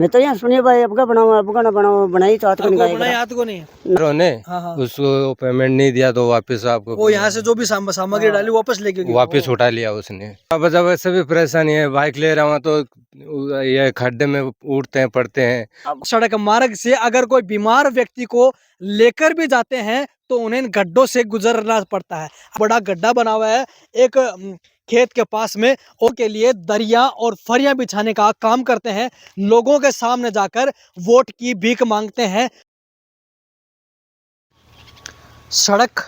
मैं तो यहाँ सुनिए भाई, आपका ना बनाओ बनाई तो हाथ को आपको निकाल बनाई हाथ को नहीं। उन्होंने हाँ हाँ, उसको पेमेंट नहीं दिया तो वापस आपको वो यहाँ से जो भी सामग्री डाली वापस लेके गए। वापस उठा लिया उसने। अब जब वैसे भी परेशानी है, बाइक ले रहा हूँ तो ये खड्डे में उठते हैं पड़ते हैं। सड़क मार्ग से अगर कोई बीमार व्यक्ति को लेकर भी जाते हैं तो उन्हें इन गड्ढों से गुजरना पड़ता है। बड़ा गड्ढा बना हुआ है एक खेत के पास में, और के लिए दरिया और फरियां बिछाने का काम करते हैं। लोगों के सामने जाकर वोट की भीख मांगते हैं। सड़क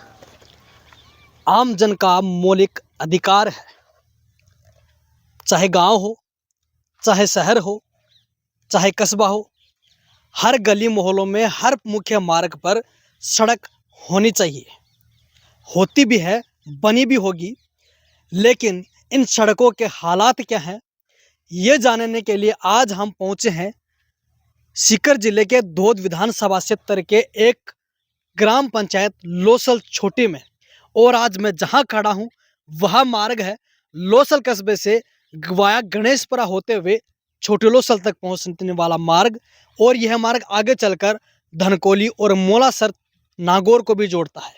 आम जन का मौलिक अधिकार है, चाहे गांव हो, चाहे शहर हो, चाहे कस्बा हो। हर गली मोहल्लों में, हर मुख्य मार्ग पर सड़क होनी चाहिए, होती भी है, बनी भी होगी। लेकिन इन सड़कों के हालात क्या हैं, ये जानने के लिए आज हम पहुंचे हैं सीकर जिले के धोद विधानसभा क्षेत्र के एक ग्राम पंचायत लोसल छोटी में। और आज मैं जहां खड़ा हूं वह मार्ग है लोसल कस्बे से वाया गणेशपुरा होते हुए छोटे लोसल तक पहुंचने वाला मार्ग। और यह मार्ग आगे चलकर धनकोली और मोलासर नागौर को भी जोड़ता है।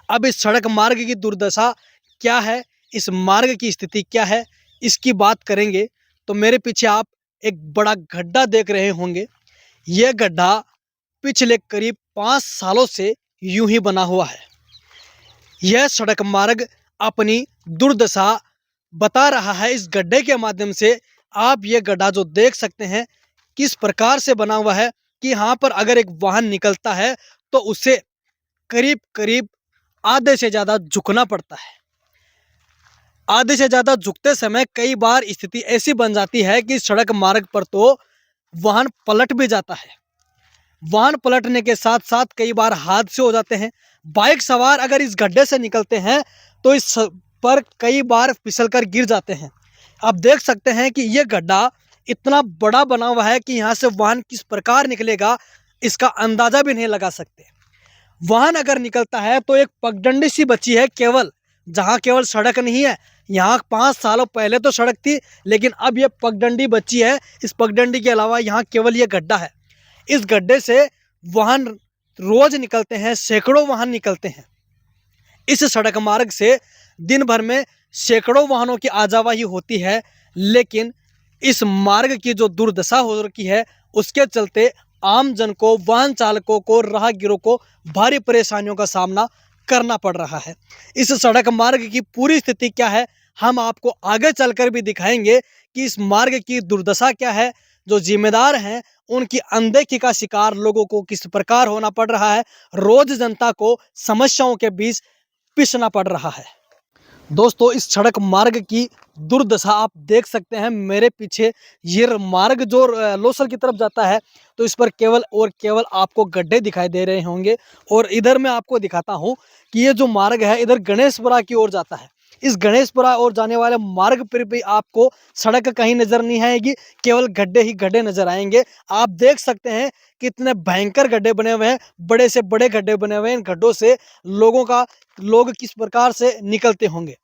अब इस सड़क मार्ग की दुर्दशा क्या है, इस मार्ग की स्थिति क्या है, इसकी बात करेंगे। तो मेरे पीछे आप एक बड़ा गड्ढा देख रहे होंगे। यह गड्ढा पिछले करीब 5 सालों से यूं ही बना हुआ है। यह सड़क मार्ग अपनी दुर्दशा बता रहा है इस गड्ढे के माध्यम से। आप ये गड्ढा जो देख सकते हैं किस प्रकार से बना हुआ है कि यहाँ पर अगर एक वाहन निकलता है तो उसे करीब करीब आधे से ज़्यादा झुकना पड़ता है। आधे से ज़्यादा झुकते समय कई बार स्थिति ऐसी बन जाती है कि सड़क मार्ग पर तो वाहन पलट भी जाता है। वाहन पलटने के साथ साथ कई बार हादसे हो जाते हैं। बाइक सवार अगर इस गड्ढे से निकलते हैं तो इस पर कई बार फिसलकर गिर जाते हैं। आप देख सकते हैं कि यह गड्ढा इतना बड़ा बना हुआ है कि यहाँ से वाहन किस प्रकार निकलेगा इसका अंदाजा भी नहीं लगा सकते। वाहन अगर निकलता है तो एक पगडंडी सी बची है केवल, जहाँ केवल सड़क नहीं है। यहाँ 5 सालों पहले तो सड़क थी, लेकिन अब यह पगडंडी बची है। इस पगडंडी के अलावा यहाँ केवल ये गड्ढा है। इस गड्ढे से वाहन रोज निकलते हैं, सैकड़ों वाहन निकलते हैं। इस सड़क मार्ग से दिन भर में सैकड़ों वाहनों की आवाजाही होती है। लेकिन इस मार्ग की जो दुर्दशा हो रखी है उसके चलते आम जन को, वाहन चालकों को, राहगीरों को भारी परेशानियों का सामना करना पड़ रहा है। इस सड़क मार्ग की पूरी स्थिति क्या है हम आपको आगे चलकर भी दिखाएंगे कि इस मार्ग की दुर्दशा क्या है। जो जिम्मेदार हैं उनकी अनदेखी का शिकार लोगों को किस प्रकार होना पड़ रहा है। रोज जनता को समस्याओं के बीच पिसना पड़ रहा है। दोस्तों, इस सड़क मार्ग की दुर्दशा आप देख सकते हैं मेरे पीछे। ये मार्ग जो लोसल की तरफ जाता है तो इस पर केवल और केवल आपको गड्ढे दिखाई दे रहे होंगे। और इधर मैं आपको दिखाता हूँ कि ये जो मार्ग है इधर गणेशपुरा की ओर जाता है। इस गणेशपुरा और जाने वाले मार्ग पर भी आपको सड़क कहीं नज़र नहीं आएगी, केवल गड्ढे ही गड्ढे नज़र आएंगे। आप देख सकते हैं कितने भयंकर गड्ढे बने हुए हैं, बड़े से बड़े गड्ढे बने हुए हैं। इन गड्ढों से लोग किस प्रकार से निकलते होंगे,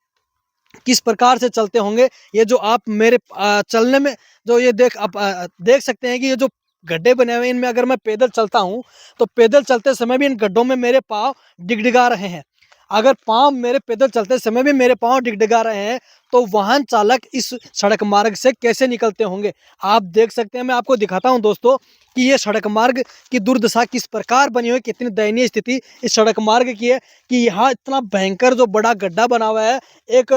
किस प्रकार से चलते होंगे। ये जो आप मेरे चलने में जो ये देख सकते हैं कि ये जो गड्ढे बने हुए हैं इनमें अगर मैं पैदल चलता हूँ तो पैदल चलते समय भी इन गड्ढों में मेरे पाँव डिगडिगा रहे हैं। अगर पाँव मेरे पैदल चलते समय भी मेरे पाँव डिगडिगा रहे हैं तो वाहन चालक इस सड़क मार्ग से कैसे निकलते होंगे। आप देख सकते हैं, मैं आपको दिखाता हूं दोस्तों कि ये सड़क मार्ग की दुर्दशा किस प्रकार बनी हुई, कितनी दयनीय स्थिति इस सड़क मार्ग की है कि यहाँ इतना भयंकर जो बड़ा गड्ढा बना हुआ है एक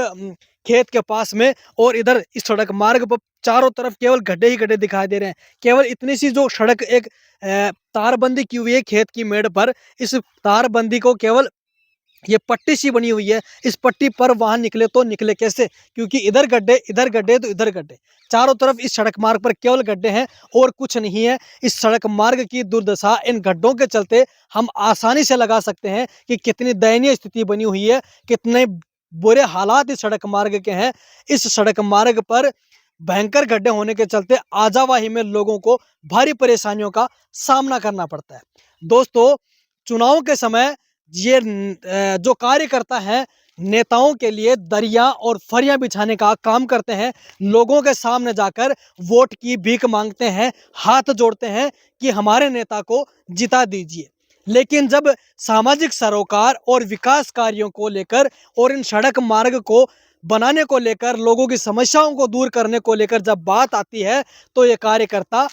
खेत के पास में। और इधर इस सड़क मार्ग पर चारों तरफ केवल गड्ढे ही गड्ढे दिखाई दे रहे हैं। केवल इतनी सी जो सड़क एक तारबंदी की हुई है खेत की मेड़ पर, इस तारबंदी को केवल ये पट्टी सी बनी हुई है। इस पट्टी पर वाहन निकले तो निकले कैसे, क्योंकि इधर गड्ढे तो इधर गड्ढे, चारों तरफ इस सड़क मार्ग पर केवल गड्ढे हैं और कुछ नहीं है। इस सड़क मार्ग की दुर्दशा इन गड्ढों के चलते हम आसानी से लगा सकते हैं कि कितनी दयनीय स्थिति बनी हुई है, कितने बुरे हालात इस सड़क मार्ग के हैं। इस सड़क मार्ग पर भयंकर गड्ढे होने के चलते आवाजाही में लोगों को भारी परेशानियों का सामना करना पड़ता है। दोस्तों, चुनाव के समय ये जो कार्यकर्ता हैं नेताओं के लिए दरिया और फरियां बिछाने का काम करते हैं, लोगों के सामने जाकर वोट की भीख मांगते हैं, हाथ जोड़ते हैं कि हमारे नेता को जिता दीजिए। लेकिन जब सामाजिक सरोकार और विकास कार्यों को लेकर और इन सड़क मार्ग को बनाने को लेकर, लोगों की समस्याओं को दूर करने को लेकर जब बात आती है, तो ये कार्यकर्ता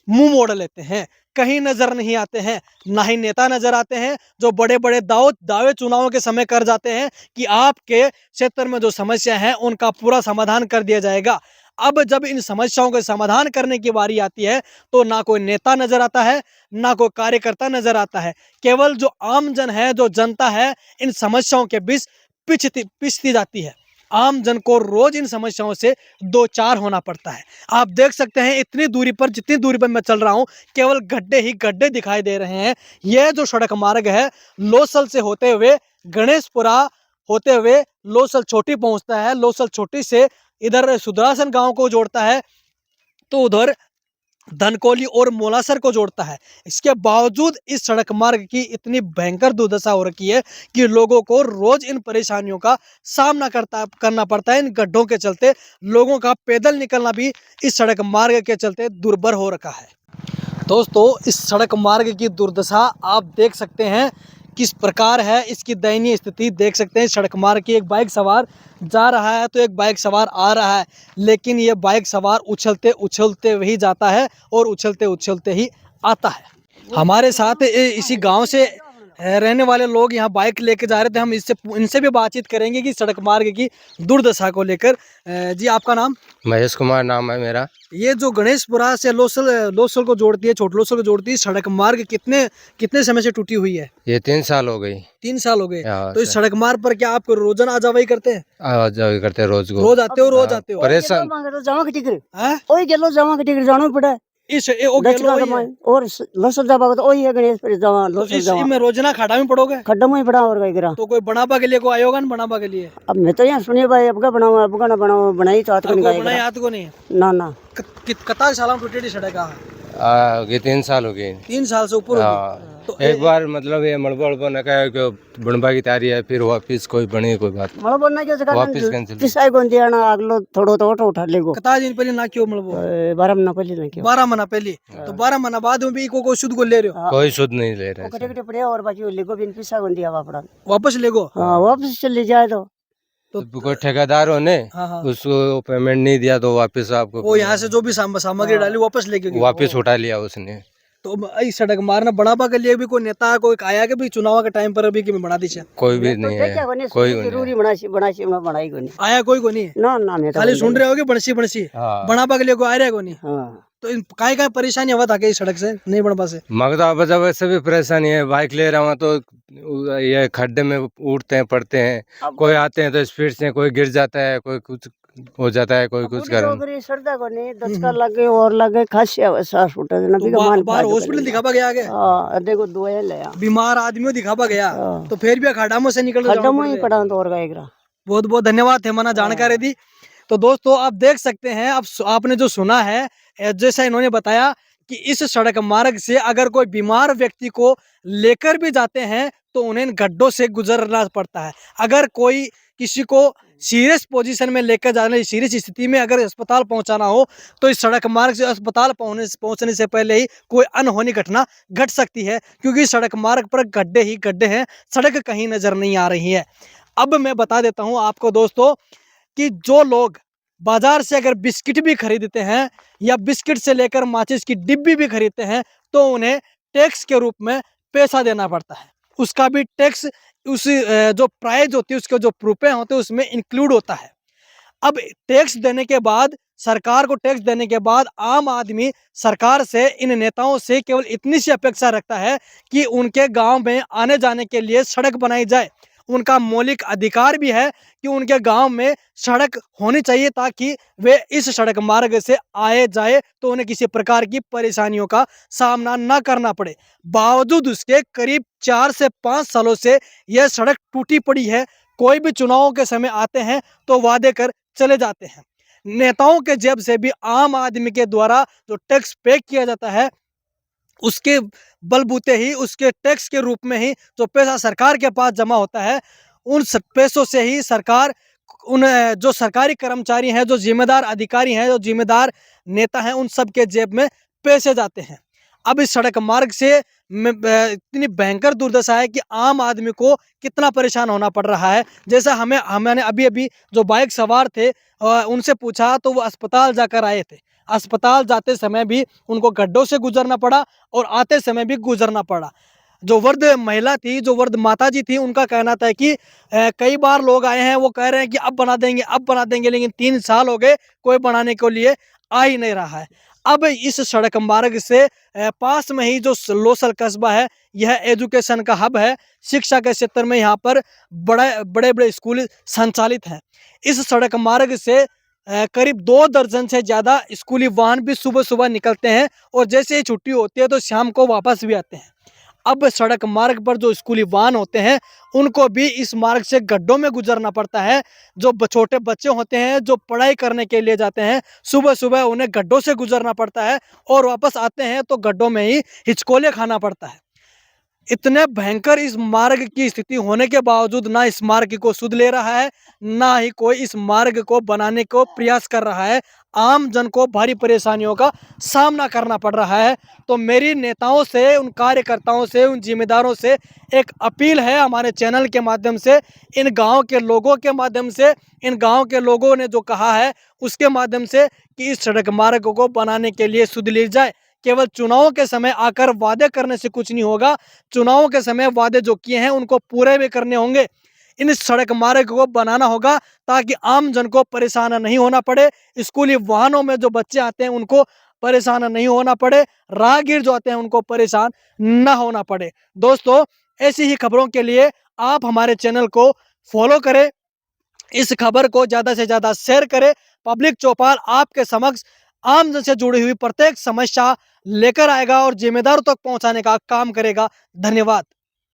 मुंह मोड़ लेते हैं, कहीं नजर नहीं आते हैं। ना ही नेता नजर आते हैं जो बड़े बड़े दावे चुनावों के समय कर जाते हैं कि आपके क्षेत्र में जो समस्या है उनका पूरा समाधान कर दिया जाएगा। अब जब इन समस्याओं के समाधान करने की बारी आती है तो ना कोई नेता नजर आता है, ना कोई कार्यकर्ता नजर आता है। केवल जो आम जन है, जो जनता है, इन समस्याओं के बीच पिसती जाती है। आम जन को रोज इन समस्याओं से दो चार होना पड़ता है। आप देख सकते हैं इतनी दूरी पर, जितनी दूरी पर मैं चल रहा हूं, केवल गड्ढे ही गड्ढे दिखाई दे रहे हैं। यह जो सड़क मार्ग है लोसल से होते हुए गणेशपुरा होते हुए लोसल छोटी पहुंचता है, लोसल छोटी से इधर सुदरासन गांव को जोड़ता है, तो उधर धनकोली और मोलासर को जोड़ता है। इसके बावजूद इस सड़क मार्ग की इतनी भयंकर दुर्दशा हो रखी है कि लोगों को रोज इन परेशानियों का सामना करना पड़ता है। इन गड्ढों के चलते लोगों का पैदल निकलना भी इस सड़क मार्ग के चलते दुर्भर हो रखा है। दोस्तों, इस सड़क मार्ग की दुर्दशा आप देख सकते हैं किस प्रकार है, इसकी दयनीय स्थिति देख सकते हैं। सड़क मार्ग की एक बाइक सवार जा रहा है तो एक बाइक सवार आ रहा है, लेकिन ये बाइक सवार उछलते उछलते वही जाता है और उछलते उछलते ही आता है। हमारे साथ इसी गांव से रहने वाले लोग यहाँ बाइक लेके जा रहे थे। हम इनसे भी बातचीत करेंगे कि सड़क मार्ग की दुर्दशा को लेकर। जी, आपका नाम? महेश कुमार नाम है मेरा। ये जो गणेशपुरा से लोसल को जोड़ती है, छोट लोसल को जोड़ती है, सड़क मार्ग कितने समय से टूटी हुई है? ये 3 साल हो गई। 3 साल हो गए। हाँ, तो इस सड़क मार्ग पर क्या आप रोजाना आ जावाई करते हैं? आवाज जावी करते हैं रोज को। रोज आते हो? रोज आते हो? परेशान जावा के टिकर हैं? ओई गेलो जावा के टिकर जानो पड़ा है। इस ओ गेलो वही है। और लसल जावा तो ओई है गणेश पर जावा तो लसल जावा इसमें रोजाना खाड़ा में पड़ोगे? खड्डा में बड़ा और करा। तो कोई बनाबा के लिए कोई आयोगा न बनाबा के लिए? अब मैं तो यहाँ सुनिए भाई अब का बनाओ अब का ना बनाओ बनाई तो हाथ को कोई बनाए हाथ को नहीं? ना ना कता साल में टूटी सड़क है? ये 3 साल हो गए। 3 साल से ऊपर हो गई। हाँ, तो एक बार मतलब ये मड़बड़ ने कहा कि बनबा की तैयारी है, फिर वापिस कोई बनी कोई बात मला बोलना के वापिस कैंसिल। पिसाई कोण दियाना अगलो थोडो तो उठा लेगो कता दिन पहले ना क्यों मतलब 12 महीना पहले ना क्यों 12 महीना पहले? तो 12 महीना बाद में भी को शुद्ध को ले रहे हो? कोई शुद्ध नहीं ले रहे। कटे कटे पड़े और बाकी लेगो बिन पिसा कोण दिया वापड़ा वापस ले गो? हां वापस चले जाए तो कोई ठेकेदारों ने हाँ। उसको पेमेंट नहीं दिया तो वापस आपको वो यहाँ से जो भी सामग्री डाली वापस लेके गई? वापस उठा लिया उसने। तो इस सड़क मारना बढ़ावा के लिए भी कोई नेता कोई आया के भी चुनाव के टाइम पर अभी कि बना दी? कोई भी नहीं है, कोई जरूरी बनाई कोनी आया कोई को नहीं? ना ना मैं खाली सुन रहे होगे बनसी हाँ। बनाबा के लिए कोई आ रहा है को नहीं? हां तो इन काय परेशानी हुआ था कि इस सड़क से नहीं बनवा से? मगदा बजा वैसे भी परेशानी है। बाइक ले रहा हूँ तो ये खड्डे में उठते हैं पड़ते हैं, कोई आते हैं तो स्पीड से कोई गिर जाता है, कोई कुछ हो जाता है, कोई कुछ कर सरदा कोनी दचका लगे और लगे खासी सांस फूटा ना भी मान बाहर हॉस्पिटल दिखावा गया आगे? हां देखो दवाई ले आ बीमार आदमियों दिखावा गया तो फिर भी अखाड़ा से निकल खड्डा में ही पड़ा तो और का एकरा। बहुत बहुत धन्यवाद थे मना जानकारी दी। तो दोस्तों, आप देख सकते हैं, अब आपने जो सुना है, जैसा इन्होंने बताया कि इस सड़क मार्ग से अगर कोई बीमार व्यक्ति को लेकर भी जाते हैं तो उन्हें गड्ढों से गुजरना पड़ता है। अगर कोई किसी को सीरियस पोजीशन में लेकर जाने, सीरियस स्थिति में अगर अस्पताल पहुंचाना हो तो इस सड़क मार्ग से अस्पताल पहुंचने से पहले ही कोई अनहोनी घटना घट सकती है, क्योंकि सड़क मार्ग पर गड्ढे ही गड्ढे हैं, सड़क कहीं नजर नहीं आ रही है। अब मैं बता देता हूं आपको दोस्तों कि जो लोग बाजार से अगर बिस्किट भी खरीदते हैं या बिस्किट से लेकर माचिस की डिब्बी भी खरीदते हैं तो उन्हें टैक्स के रूप में पैसा देना पड़ता है। उसका भी टैक्स उस जो प्राइस होती है, उसके जो रुपए होते हैं उसमें इंक्लूड होता है। अब टैक्स देने के बाद, सरकार को टैक्स देने के बाद आम आदमी सरकार से, इन नेताओं से केवल इतनी सी अपेक्षा रखता है कि उनके गांव में आने जाने के लिए सड़क बनाई जाए। उनका मौलिक अधिकार भी है कि उनके गांव में सड़क होनी चाहिए ताकि वे इस सड़क मार्ग से आए जाए तो उन्हें किसी प्रकार की परेशानियों का सामना न करना पड़े। बावजूद उसके करीब 4 से 5 सालों से यह सड़क टूटी पड़ी है। कोई भी चुनावों के समय आते हैं तो वादे कर चले जाते हैं। नेताओं के जेब से भी आम आदमी के द्वारा जो टैक्स पे किया जाता है उसके बलबूते ही, उसके टैक्स के रूप में ही जो पैसा सरकार के पास जमा होता है उन पैसों से ही सरकार उन जो सरकारी कर्मचारी हैं, जो जिम्मेदार अधिकारी हैं, जो जिम्मेदार नेता हैं, उन सब के जेब में पैसे जाते हैं। अब इस सड़क मार्ग से इतनी भयंकर दुर्दशा है कि आम आदमी को कितना परेशान होना पड़ रहा है। जैसा हमने अभी जो बाइक सवार थे उनसे पूछा तो वो अस्पताल जाकर आए थे। अस्पताल जाते समय भी उनको गड्ढों से गुजरना पड़ा और आते समय भी गुजरना पड़ा। जो वृद्ध महिला थी, जो वृद्ध माताजी थी, उनका कहना था कि कई बार लोग आए हैं, वो कह रहे हैं कि अब बना देंगे, लेकिन 3 साल हो गए, कोई बनाने के लिए आ ही नहीं रहा है। अब इस सड़क मार्ग से पास में ही जो लोसल कस्बा है, यह एजुकेशन का हब है। शिक्षा के क्षेत्र में यहाँ पर बड़े स्कूल संचालित हैं। इस सड़क मार्ग से करीब 2 दर्जन से ज़्यादा स्कूली वाहन भी सुबह-सुबह निकलते हैं और जैसे ही छुट्टी होती है तो शाम को वापस भी आते हैं। अब सड़क मार्ग पर जो स्कूली वाहन होते हैं, उनको भी इस मार्ग से गड्ढों में गुजरना पड़ता है। जो छोटे बच्चे होते हैं, जो पढ़ाई करने के लिए जाते हैं, सुबह-सुबह उन्हें गड्ढों से गुजरना पड़ता है और वापस आते हैं तो गड्ढों में ही हिचकोले खाना पड़ता है। इतने भयंकर इस मार्ग की स्थिति होने के बावजूद ना इस मार्ग को सुध ले रहा है, ना ही कोई इस मार्ग को बनाने को प्रयास कर रहा है। आम जन को भारी परेशानियों का सामना करना पड़ रहा है। तो मेरी नेताओं से, उन कार्यकर्ताओं से, उन जिम्मेदारों से एक अपील है हमारे चैनल के माध्यम से, इन गाँव के लोगों के माध्यम से, इन गाँव के लोगों ने जो कहा है उसके माध्यम से कि इस सड़क मार्ग को बनाने के लिए सुध ली जाए। केवल चुनावों के समय आकर वादे करने से कुछ नहीं होगा। चुनावों के समय वादे जो किए हैं उनको पूरे भी करने होंगे। इन सड़क मार्ग को बनाना होगा ताकि आम जन को परेशान नहीं होना पड़े। स्कूली वाहनों में जो बच्चे आते हैं उनको परेशान नहीं होना पड़े। राहगीर जो आते हैं उनको परेशान ना होना पड़े। दोस्तों, ऐसी ही खबरों के लिए आप हमारे चैनल को फॉलो करें। इस खबर को ज़्यादा से ज़्यादा शेयर करें। पब्लिक चौपाल आपके समक्ष आम जन से जुड़ी हुई प्रत्येक समस्या लेकर आएगा और जिम्मेदारों तक पहुंचाने का काम करेगा। धन्यवाद।